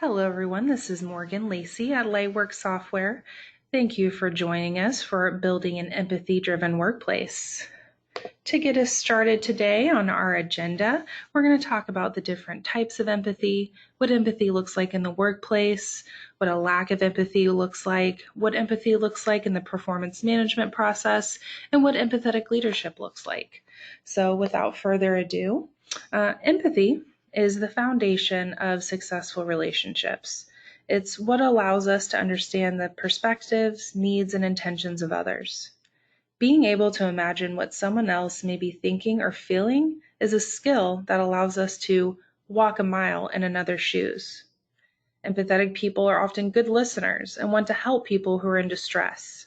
Hello, everyone. This is Morgan Lacey at LightWork Software. Thank you for joining us for Building an Empathy-Driven Workplace. To get us started today on our agenda, we're going to talk about the different types of empathy, what empathy looks like in the workplace, what a lack of empathy looks like, what empathy looks like in the performance management process, and what empathetic leadership looks like. So without further ado, empathy is the foundation of successful relationships. It's what allows us to understand the perspectives, needs, and intentions of others. Being able to imagine what someone else may be thinking or feeling is a skill that allows us to walk a mile in another's shoes. Empathetic people are often good listeners and want to help people who are in distress.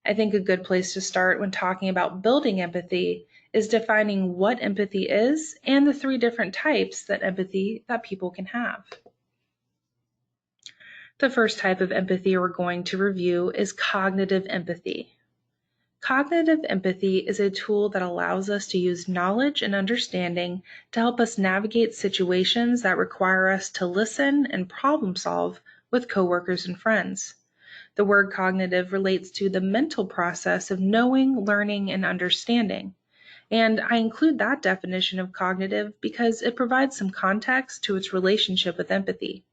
I think a good place to start when talking about building empathy is defining what empathy is and the three different types that empathy that people can have. The first type of empathy we're going to review is cognitive empathy. Cognitive empathy is a tool that allows us to use knowledge and understanding to help us navigate situations that require us to listen and problem solve with coworkers and friends. The word cognitive relates to the mental process of knowing, learning, and understanding. And I include that definition of cognitive because it provides some context to its relationship with empathy.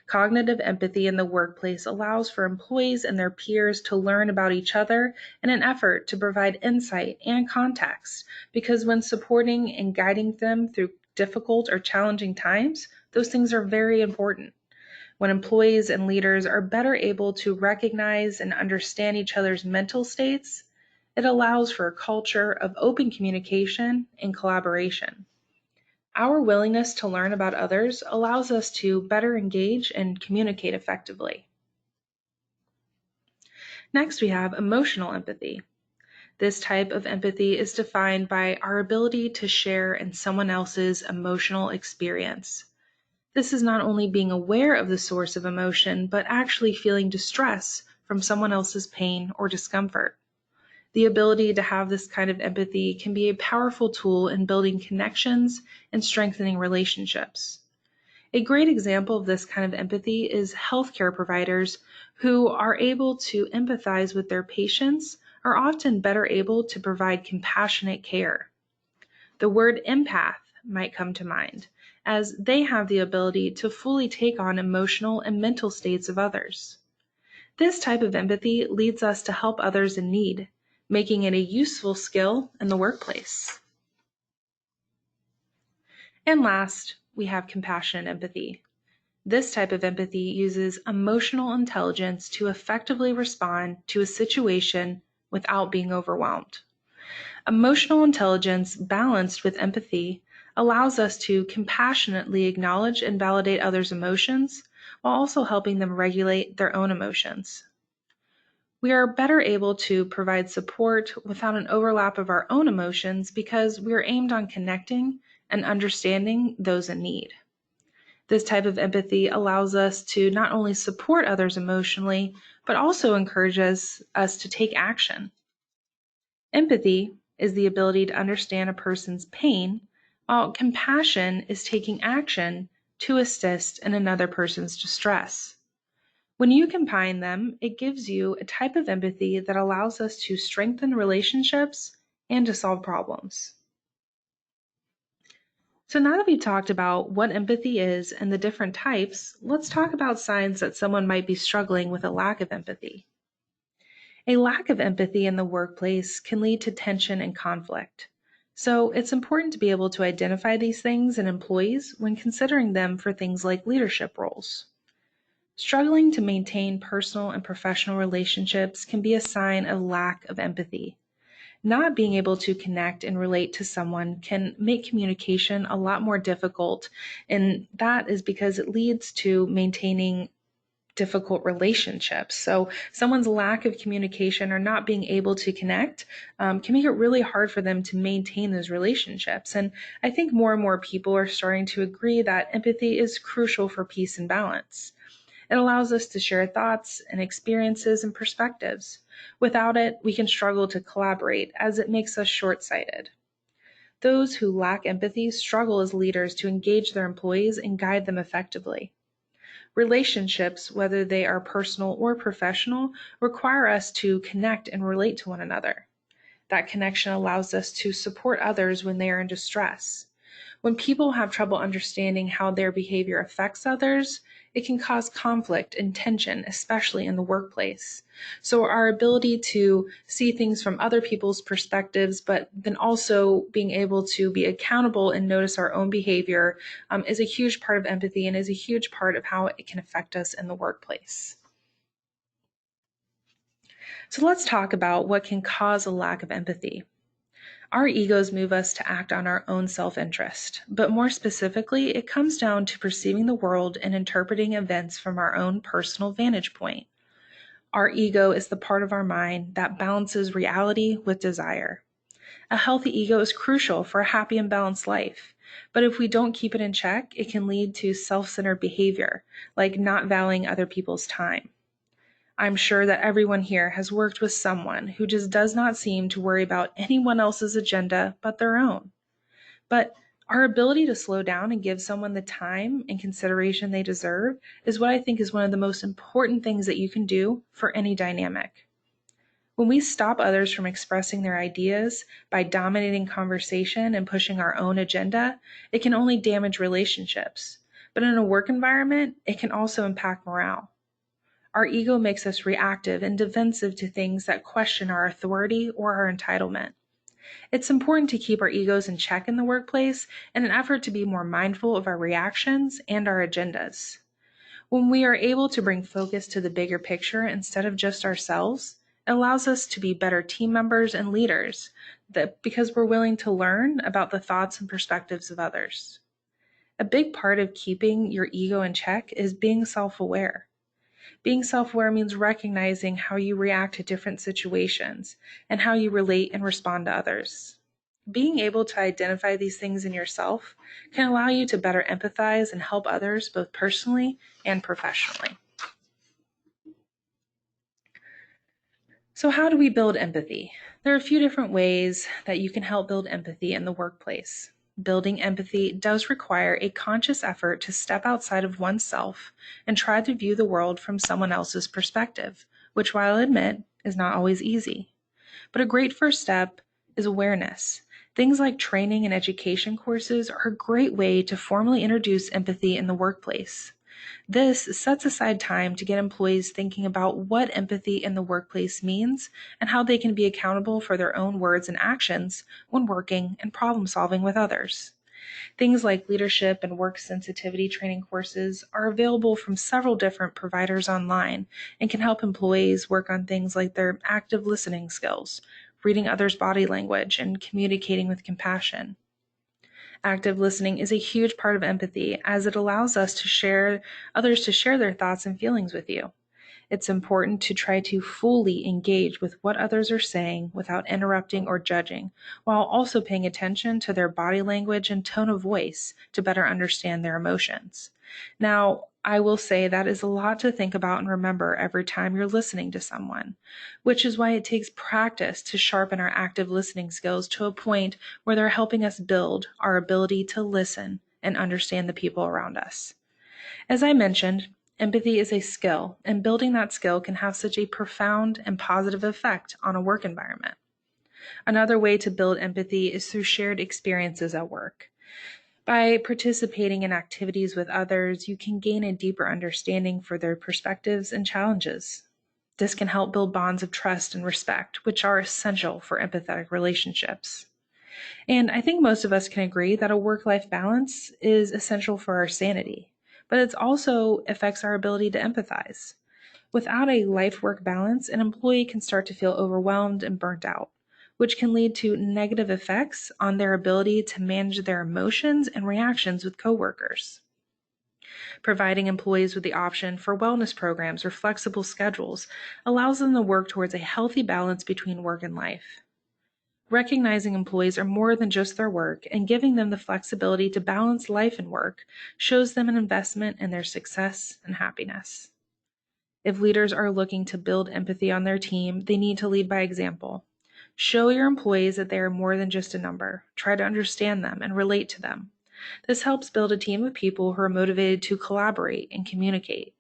Cognitive empathy in the workplace allows for employees and their peers to learn about each other in an effort to provide insight and context, because when supporting and guiding them through difficult or challenging times, those things are very important. When employees and leaders are better able to recognize and understand each other's mental states, it allows for a culture of open communication and collaboration. Our willingness to learn about others allows us to better engage and communicate effectively. Next, we have emotional empathy. This type of empathy is defined by our ability to share in someone else's emotional experience. This is not only being aware of the source of emotion, but actually feeling distress from someone else's pain or discomfort. The ability to have this kind of empathy can be a powerful tool in building connections and strengthening relationships. A great example of this kind of empathy is healthcare providers who are able to empathize with their patients are often better able to provide compassionate care. The word empath might come to mind, as they have the ability to fully take on emotional and mental states of others. This type of empathy leads us to help others in need, making it a useful skill in the workplace. And last, we have compassionate empathy. This type of empathy uses emotional intelligence to effectively respond to a situation without being overwhelmed. Emotional intelligence balanced with empathy allows us to compassionately acknowledge and validate others' emotions while also helping them regulate their own emotions. We are better able to provide support without an overlap of our own emotions because we are aimed on connecting and understanding those in need. This type of empathy allows us to not only support others emotionally, but also encourages us to take action. Empathy is the ability to understand a person's pain, while compassion is taking action to assist in another person's distress. When you combine them, it gives you a type of empathy that allows us to strengthen relationships and to solve problems. So now that we've talked about what empathy is and the different types, let's talk about signs that someone might be struggling with a lack of empathy. A lack of empathy in the workplace can lead to tension and conflict. So it's important to be able to identify these things in employees when considering them for things like leadership roles. Struggling to maintain personal and professional relationships can be a sign of lack of empathy. Not being able to connect and relate to someone can make communication a lot more difficult, and that is because it leads to maintaining difficult relationships. So someone's lack of communication or not being able to connect can make it really hard for them to maintain those relationships. And I think more and more people are starting to agree that empathy is crucial for peace and balance. It allows us to share thoughts and experiences and perspectives. Without it, we can struggle to collaborate as it makes us short-sighted. Those who lack empathy struggle as leaders to engage their employees and guide them effectively. Relationships, whether they are personal or professional, require us to connect and relate to one another. That connection allows us to support others when they are in distress. When people have trouble understanding how their behavior affects others, it can cause conflict and tension, especially in the workplace. So, our ability to see things from other people's perspectives, but then also being able to be accountable and notice our own behavior is a huge part of empathy and is a huge part of how it can affect us in the workplace. So, let's talk about what can cause a lack of empathy. Our egos move us to act on our own self-interest, but more specifically, it comes down to perceiving the world and interpreting events from our own personal vantage point. Our ego is the part of our mind that balances reality with desire. A healthy ego is crucial for a happy and balanced life, but if we don't keep it in check, it can lead to self-centered behavior, like not valuing other people's time. I'm sure that everyone here has worked with someone who just does not seem to worry about anyone else's agenda but their own. But our ability to slow down and give someone the time and consideration they deserve is what I think is one of the most important things that you can do for any dynamic. When we stop others from expressing their ideas by dominating conversation and pushing our own agenda, it can only damage relationships. But in a work environment, it can also impact morale. Our ego makes us reactive and defensive to things that question our authority or our entitlement. It's important to keep our egos in check in the workplace in an effort to be more mindful of our reactions and our agendas. When we are able to bring focus to the bigger picture instead of just ourselves, it allows us to be better team members and leaders because we're willing to learn about the thoughts and perspectives of others. A big part of keeping your ego in check is being self-aware. Being self-aware means recognizing how you react to different situations and how you relate and respond to others. Being able to identify these things in yourself can allow you to better empathize and help others both personally and professionally. So how do we build empathy? There are a few different ways that you can help build empathy in the workplace. Building empathy does require a conscious effort to step outside of oneself and try to view the world from someone else's perspective, which, while I admit, is not always easy. But a great first step is awareness. Things like training and education courses are a great way to formally introduce empathy in the workplace. This sets aside time to get employees thinking about what empathy in the workplace means and how they can be accountable for their own words and actions when working and problem solving with others. Things like leadership and work sensitivity training courses are available from several different providers online and can help employees work on things like their active listening skills, reading others' body language, and communicating with compassion. Active listening is a huge part of empathy as it allows others to share their thoughts and feelings with you. It's important to try to fully engage with what others are saying without interrupting or judging, while also paying attention to their body language and tone of voice to better understand their emotions. Now, I will say that is a lot to think about and remember every time you're listening to someone, which is why it takes practice to sharpen our active listening skills to a point where they're helping us build our ability to listen and understand the people around us. As I mentioned, empathy is a skill, and building that skill can have such a profound and positive effect on a work environment. Another way to build empathy is through shared experiences at work. By participating in activities with others, you can gain a deeper understanding for their perspectives and challenges. This can help build bonds of trust and respect, which are essential for empathetic relationships. And I think most of us can agree that a work-life balance is essential for our sanity, but it also affects our ability to empathize. Without a life-work balance, an employee can start to feel overwhelmed and burnt out, which can lead to negative effects on their ability to manage their emotions and reactions with coworkers. Providing employees with the option for wellness programs or flexible schedules allows them to work towards a healthy balance between work and life. Recognizing employees are more than just their work and giving them the flexibility to balance life and work shows them an investment in their success and happiness. If leaders are looking to build empathy on their team, they need to lead by example. Show your employees that they are more than just a number. Try to understand them and relate to them. This helps build a team of people who are motivated to collaborate and communicate.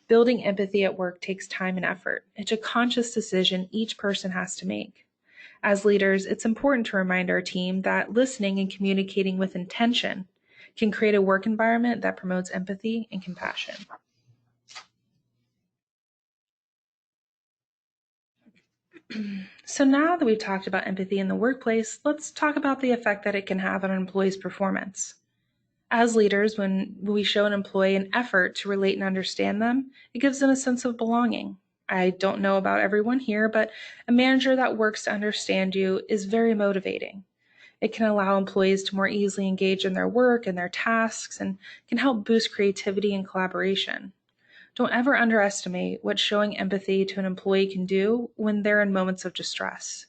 Building empathy at work takes time and effort. It's a conscious decision each person has to make. As leaders, it's important to remind our team that listening and communicating with intention can create a work environment that promotes empathy and compassion. So now that we've talked about empathy in the workplace, let's talk about the effect that it can have on an employee's performance. As leaders, when we show an employee an effort to relate and understand them, it gives them a sense of belonging. I don't know about everyone here, but a manager that works to understand you is very motivating. It can allow employees to more easily engage in their work and their tasks and can help boost creativity and collaboration. Don't ever underestimate what showing empathy to an employee can do when they're in moments of distress.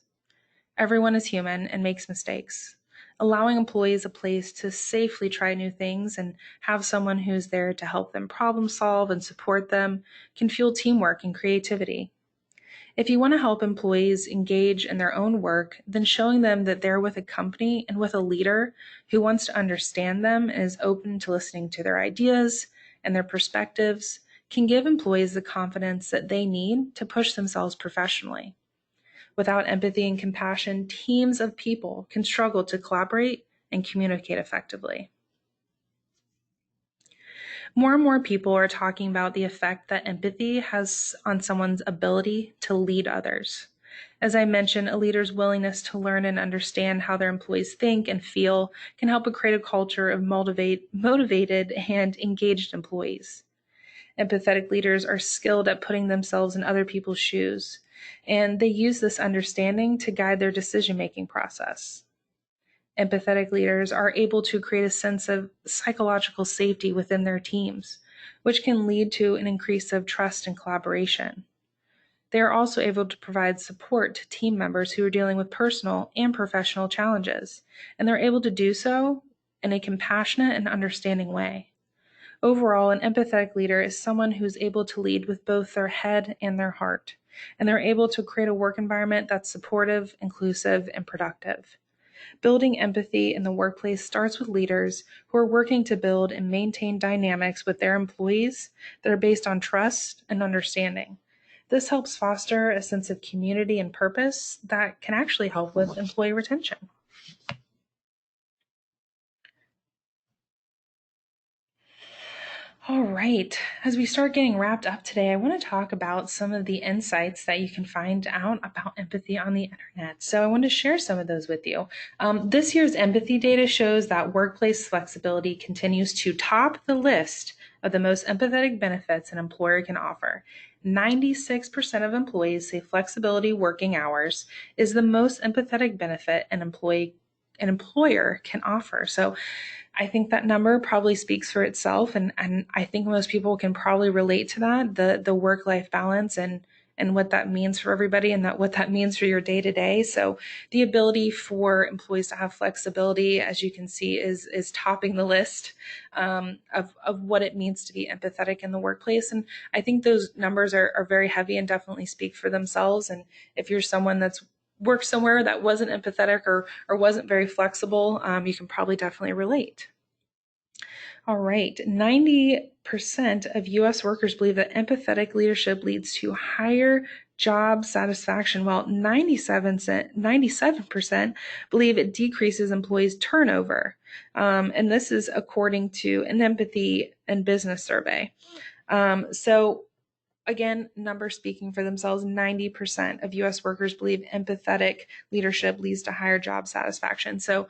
Everyone is human and makes mistakes. Allowing employees a place to safely try new things and have someone who's there to help them problem solve and support them can fuel teamwork and creativity. If you want to help employees engage in their own work, then showing them that they're with a company and with a leader who wants to understand them and is open to listening to their ideas and their perspectives can give employees the confidence that they need to push themselves professionally. Without empathy and compassion, teams of people can struggle to collaborate and communicate effectively. More and more people are talking about the effect that empathy has on someone's ability to lead others. As I mentioned, a leader's willingness to learn and understand how their employees think and feel can help create a culture of motivated and engaged employees. Empathetic leaders are skilled at putting themselves in other people's shoes, and they use this understanding to guide their decision-making process. Empathetic leaders are able to create a sense of psychological safety within their teams, which can lead to an increase of trust and collaboration. They are also able to provide support to team members who are dealing with personal and professional challenges, and they're able to do so in a compassionate and understanding way. Overall, an empathetic leader is someone who's able to lead with both their head and their heart, and they're able to create a work environment that's supportive, inclusive, and productive. Building empathy in the workplace starts with leaders who are working to build and maintain dynamics with their employees that are based on trust and understanding. This helps foster a sense of community and purpose that can actually help with employee retention. All right, as we start getting wrapped up today, I want to talk about some of the insights that you can find out about empathy on the internet. So I want to share some of those with you. This year's empathy data shows that workplace flexibility continues to top the list of the most empathetic benefits an employer can offer. 96% of employees say flexibility working hours is the most empathetic benefit an employer can offer. So I think that number probably speaks for itself, and I think most people can probably relate to that, the work-life balance and what that means for everybody and what that means for your day-to-day. So the ability for employees to have flexibility, as you can see, is topping the list of what it means to be empathetic in the workplace. And I think those numbers are very heavy and definitely speak for themselves. And if you're someone that's worked somewhere that wasn't empathetic or wasn't very flexible, you can probably definitely relate. All right, 90% of U.S. workers believe that empathetic leadership leads to higher job satisfaction, while 97% believe it decreases employees' turnover. And this is according to an empathy and business survey. So again, numbers speaking for themselves, 90% of U.S. workers believe empathetic leadership leads to higher job satisfaction. So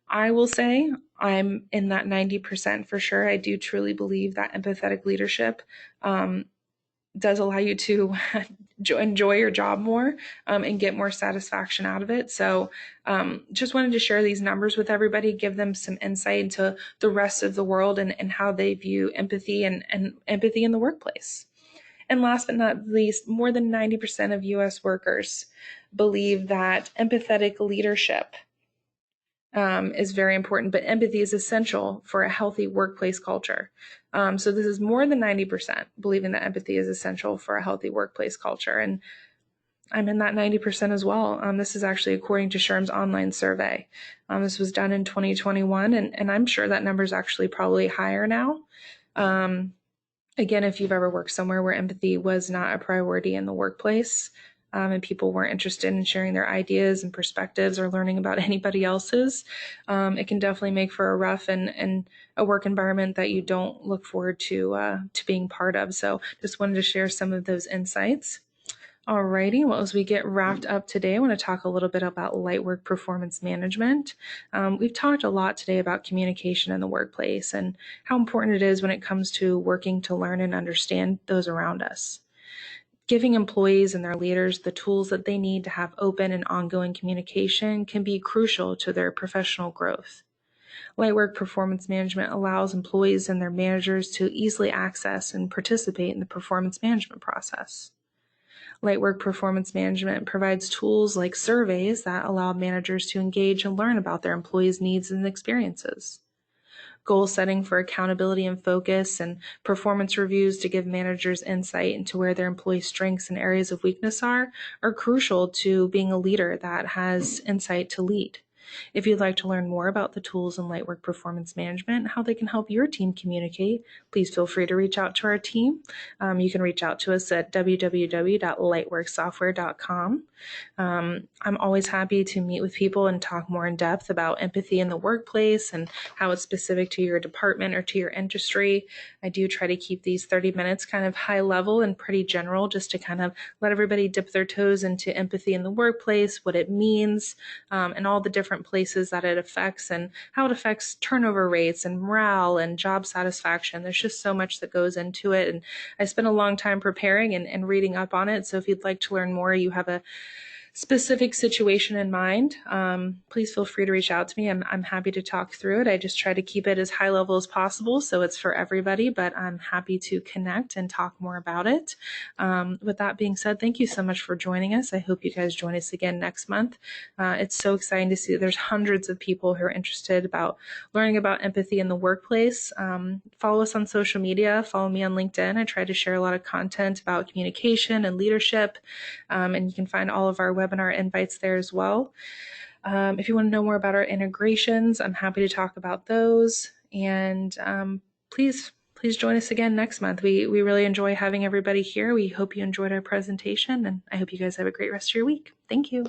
I will say I'm in that 90% for sure. I do truly believe that empathetic leadership does allow you to enjoy your job more and get more satisfaction out of it. So just wanted to share these numbers with everybody, give them some insight into the rest of the world and how they view empathy and empathy in the workplace. And last but not least, more than 90% of U.S. workers believe that empathetic leadership is very important, but empathy is essential for a healthy workplace culture. So this is more than 90% believing that empathy is essential for a healthy workplace culture. And I'm in that 90% as well. This is actually according to SHRM's online survey. This was done in 2021, and I'm sure that number is actually probably higher now. Again, if you've ever worked somewhere where empathy was not a priority in the workplace, and people weren't interested in sharing their ideas and perspectives or learning about anybody else's, it can definitely make for a rough and a work environment that you don't look forward to being part of. So just wanted to share some of those insights. Alrighty, well, as we get wrapped up today, I want to talk a little bit about LightWork performance management. We've talked a lot today about communication in the workplace and how important it is when it comes to working to learn and understand those around us. Giving employees and their leaders the tools that they need to have open and ongoing communication can be crucial to their professional growth. LightWork performance management allows employees and their managers to easily access and participate in the performance management process. LightWork Performance Management provides tools like surveys that allow managers to engage and learn about their employees' needs and experiences. Goal setting for accountability and focus, and performance reviews to give managers insight into where their employees' strengths and areas of weakness are crucial to being a leader that has insight to lead. If you'd like to learn more about the tools in LightWork Performance Management and how they can help your team communicate, please feel free to reach out to our team. You can reach out to us at www.lightworksoftware.com. I'm always happy to meet with people and talk more in depth about empathy in the workplace and how it's specific to your department or to your industry. I do try to keep these 30 minutes kind of high level and pretty general, just to kind of let everybody dip their toes into empathy in the workplace, what it means, and all the different places that it affects and how it affects turnover rates and morale and job satisfaction. There's just so much that goes into it. And I spent a long time preparing and reading up on it. So if you'd like to learn more, you have a specific situation in mind, please feel free to reach out to me. I'm happy to talk through it. I just try to keep it as high level as possible so it's for everybody, but I'm happy to connect and talk more about it. With that being said, thank you so much for joining us. I hope you guys join us again next month. It's so exciting to see that there's hundreds of people who are interested about learning about empathy in the workplace. Follow us on social media. Follow me on LinkedIn. I try to share a lot of content about communication and leadership, and you can find all of our webinar invites there as well. If you want to know more about our integrations, I'm happy to talk about those. And please join us again next month. We really enjoy having everybody here. We hope you enjoyed our presentation, and I hope you guys have a great rest of your week. Thank you.